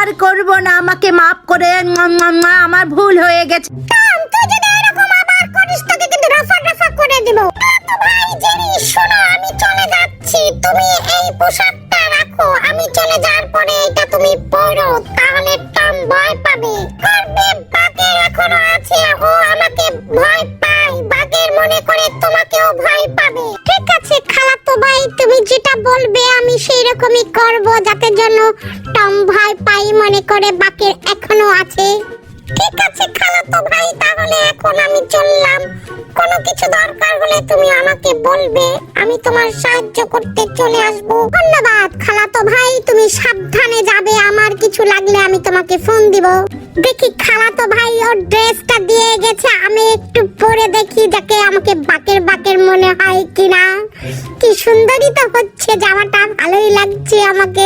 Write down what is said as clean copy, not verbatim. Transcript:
আর করব না, আমাকে মাফ করে আমার ভুল হয়ে গেছে। তুই যদি এরকম আবার করিস তোকে কিন্তু রফা রফা করে দিব। তো ভাই জেরি শোনো, আমি চলে যাচ্ছি, তুমি এই পোশাকটা রাখো, আমি চলে যাওয়ার পরে এটা তুমি পরো, তাহলে টম ভয় পাবে। করবে বাঘের এখনো আছে, ও আমাকে ভয় পায়, বাঘের মনে করে তোমাকেও ভয় পাবে। ঠিক আছে খালাতো ভাই, তুমি যেটা বলবে আমি সেই রকমই করব, যাতে জন্য টম ভয় পাই মনে করে বাঘের এখনো আছে। ঠিক আছে খালাতো ভাই, তাহলে এখন আমি চললাম। কোনো কিছু দরকার হলে তুমি আমাকে বলবে, আমি তোমার সাহায্য করতে চলে আসব। ধন্যবাদ খালাতো ভাই, তুমি সাবধানে যাবে, আমার কিছু লাগলে আমি তোমাকে ফোন দিব। দেখি খালাতো ভাই ওর ড্রেসটা দিয়ে গেছে, আমি একটু পরে দেখি যাকে আমাকে বাকের মনে হয় কিনা। কি সুন্দরই তো হচ্ছে জামাটা, ভালোই লাগছে আমাকে।